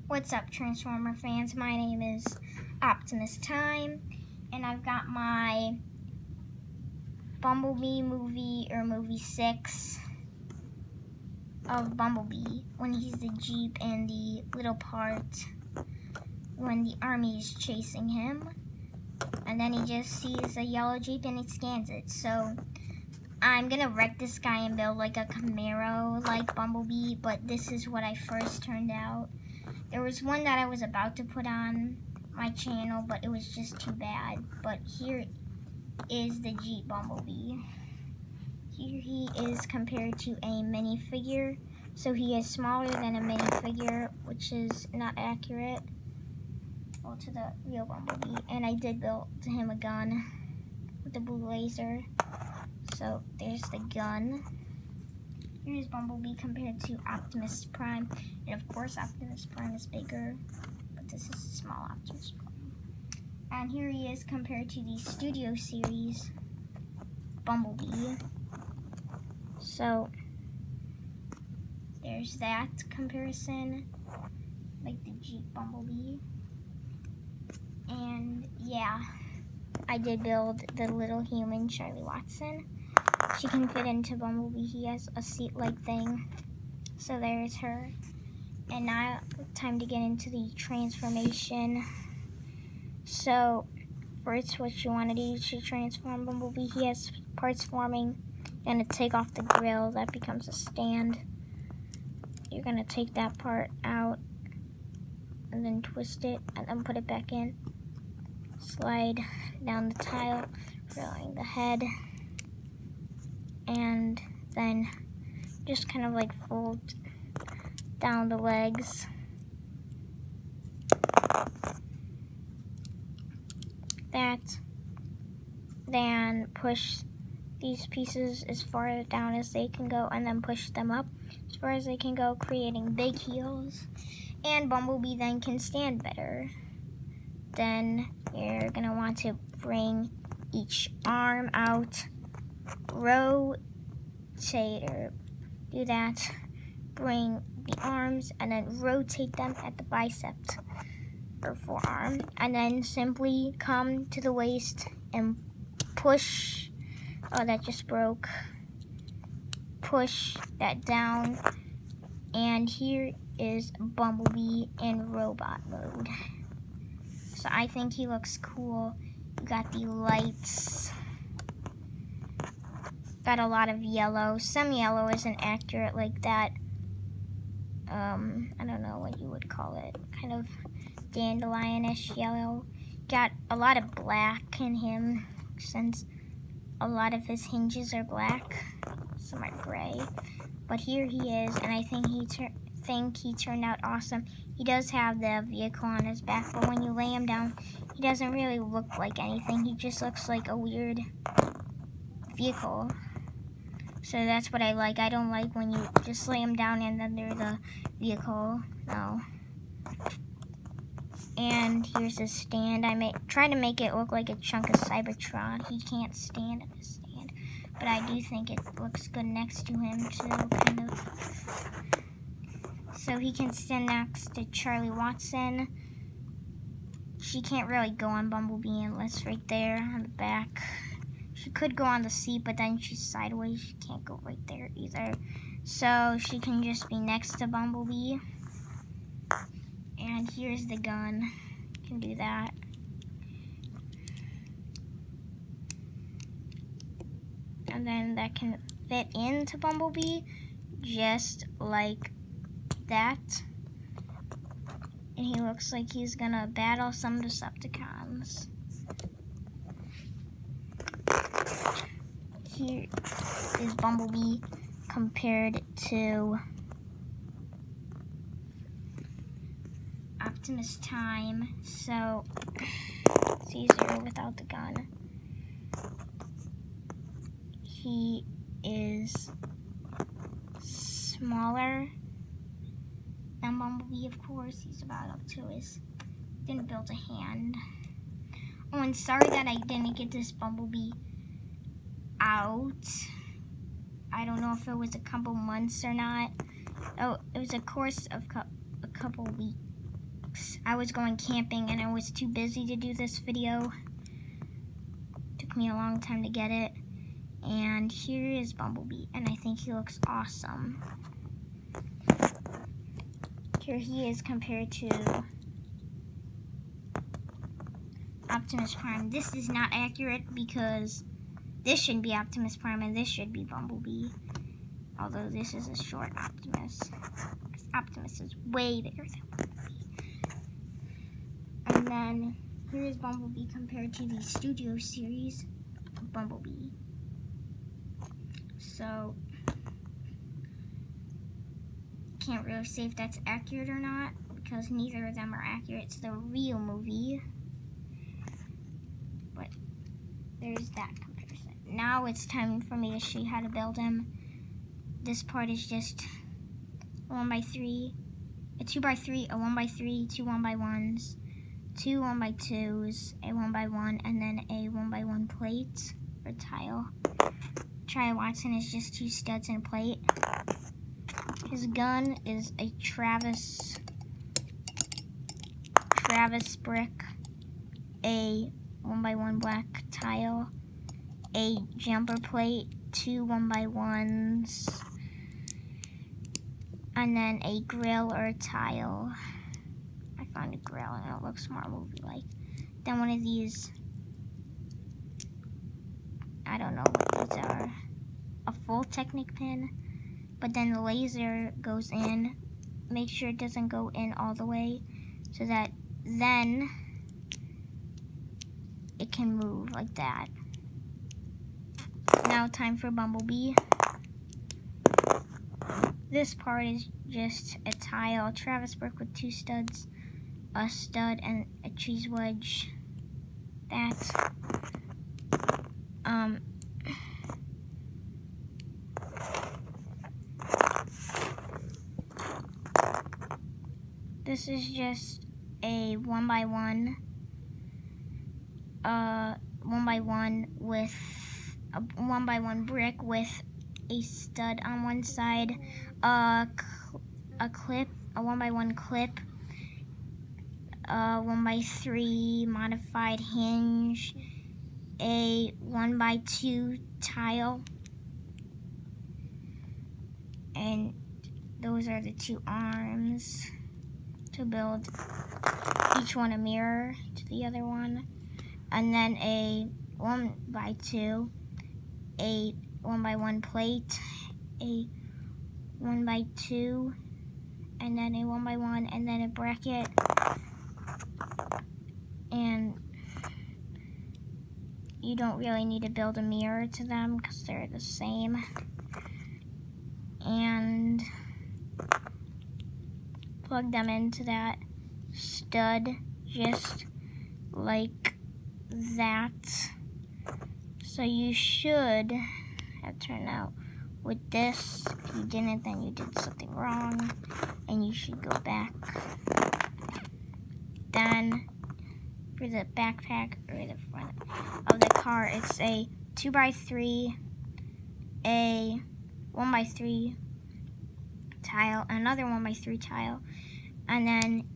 What's up, Transformer fans? My name is Optimus Time, and I've got my BumbleBee movie, or movie 6 of Bumblebee, when he's the Jeep and the little part when the army is chasing him. And then he just sees a yellow Jeep and he scans it. So I'm gonna wreck this guy and build like a Camaro like Bumblebee, but this is what I first turned out. There was one that I was about to put on my channel, but it was just too bad. But here is the Jeep Bumblebee. Here he is compared to a minifigure. So he is smaller than a minifigure, which is not accurate. Well, to the real Bumblebee. And I did build him a gun with the blue laser. So there's the gun. Here's Bumblebee compared to Optimus Prime. And of course Optimus Prime is bigger, but this is a small Optimus Prime. And here he is compared to the Studio Series Bumblebee. So there's that comparison, like the Jeep Bumblebee. And yeah, I did build the little human Charlie Watson. She can fit into Bumblebee. He has a seat-like thing. So there's her. And now, time to get into the transformation. So, first what you want to do to transform Bumblebee, he has parts forming. You're going to take off the grill. That becomes a stand. You're going to take that part out. And then twist it. And then put it back in. Slide down the tile, filling the head. And then just kind of like fold down the legs. That. Then push these pieces as far down as they can go, and then push them up as far as they can go, creating big heels. And Bumblebee then can stand better. Then you're gonna want to bring each arm out. Rotate, or do that, bring the arms and then rotate them at the bicep or forearm, and then simply come to the waist and push. Oh, that just broke. Push that down, and here is Bumblebee in robot mode. So I think he looks cool. You got the lights. Got a lot of yellow. Some yellow isn't accurate like that. I don't know what you would call it. Kind of dandelion-ish yellow. Got a lot of black in him, since a lot of his hinges are black. Some are gray. But here he is, and I think he turned out awesome. He does have the vehicle on his back, but when you lay him down, he doesn't really look like anything. He just looks like a weird vehicle. So that's what I like. I don't like when you just lay them down and then they're the vehicle. No. And here's his stand. I try to make it look like a chunk of Cybertron. He can't stand in his stand, but I do think it looks good next to him too, kind of. So he can stand next to Charlie Watson. She can't really go on Bumblebee unless right there on the back. She could go on the seat, but then she's sideways. She can't go right there either. So she can just be next to Bumblebee. And here's the gun. Can do that. And then that can fit into Bumblebee just like that. And he looks like he's gonna battle some Decepticons. Here is Bumblebee compared to Optimus Time. So it's easier without the gun. He is smaller than Bumblebee, of course. He's about up to his. Didn't build a hand. Oh, and sorry that I didn't get this Bumblebee out. I don't know if it was a couple months or not. Oh, it was a course of a couple weeks. 6. I was going camping and I was too busy to do this video. Took me a long time to get it. And here is Bumblebee, and I think he looks awesome. Here he is compared to Optimus Prime. This is not accurate because this should be Optimus Prime and this should be Bumblebee. Although this is a short Optimus. Because Optimus is way bigger than Bumblebee. And then here is Bumblebee compared to the Studio series of Bumblebee. So, can't really say if that's accurate or not because neither of them are accurate to the real movie. But there's that comparison. Now it's time for me to show you how to build him. This part is just a 1x3, a 2x3, a 1x3, 2 1x1s, 2 1x2s, a 1x1, and then a 1x1 plate or tile. Charlie Watson is just 2 studs and a plate. His gun is a Travis brick, a 1x1 black tile, a jumper plate, 2 1x1s, and then a grill or a tile. I found a grill and it looks more movie-like. Then one of these, I don't know what these are, a full Technic pin, but then the laser goes in. Make sure it doesn't go in all the way so that then it can move like that. Now time for Bumblebee. This part is just a tile, Travis brick with 2 studs, a stud and a cheese wedge. That. This is just a 1x1, 1x1 with a 1x1 brick with a stud on one side, a clip, a 1x1 clip, a 1x3 modified hinge, a 1x2 tile, and those are the 2 arms to build each one a mirror to the other one, and then a 1x2, a 1x1 plate, a 1x2, and then a 1x1, and then a bracket, and you don't really need to build a mirror to them because they're the same. And plug them into that stud just like that. So you should have turned out with this. If you didn't, then you did something wrong and you should go back. Then for the backpack or the front of the car, it's a 2x3, a 1x3 tile, another 1x3 tile, and then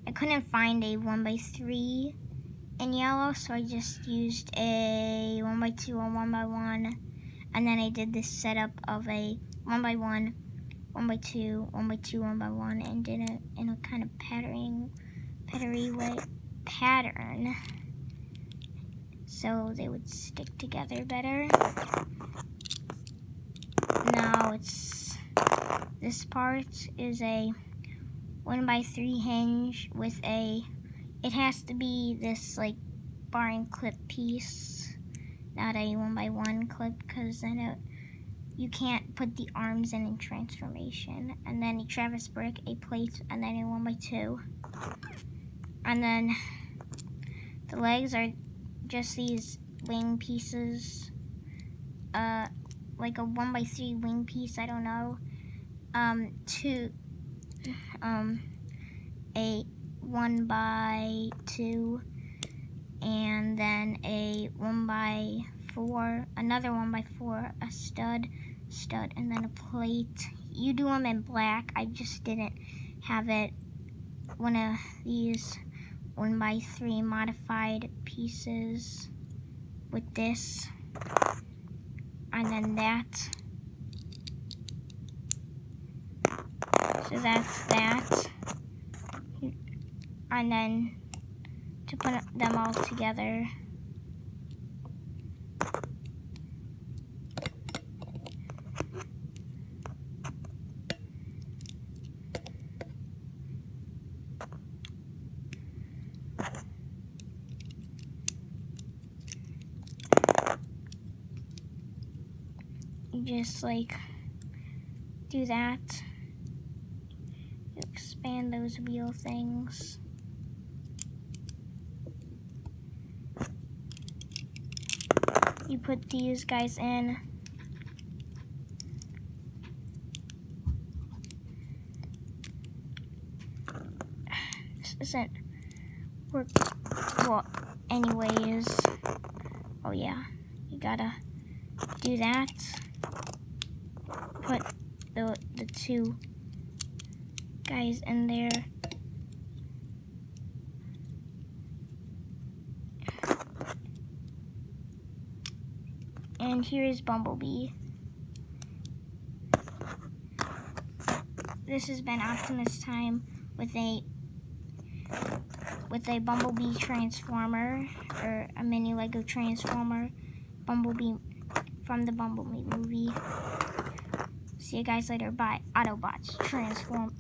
I couldn't find a 1x3 in yellow, so I just used a 1x2 or 1x1, and then I did this setup of a 1x1, 1x2, 1x2, 1x1, and did it in a kind of pattern, so they would stick together better. Now this part is a 1x3 hinge with it has to be this like bar and clip piece, not a 1x1 clip, because then you can't put the arms in transformation. And then a Travis brick, a plate, and then a 1x2. And then the legs are just these wing pieces, like a 1x3 wing piece, I don't know. A 1x2, and then a 1x4, another 1x4, a stud, and then a plate. You do them in black. I just didn't have it one of these 1x3 modified pieces with this, and then that. So that's that. And then to put them all together, you just like do that. You expand those wheel things. You put these guys in. This isn't work well anyways. Oh yeah, you gotta do that. Put the two guys in there. And here is Bumblebee. This has been Optimus Time with a Bumblebee transformer, or a mini Lego transformer, Bumblebee from the BumbleBee movie. See you guys later. Bye. Autobots transform.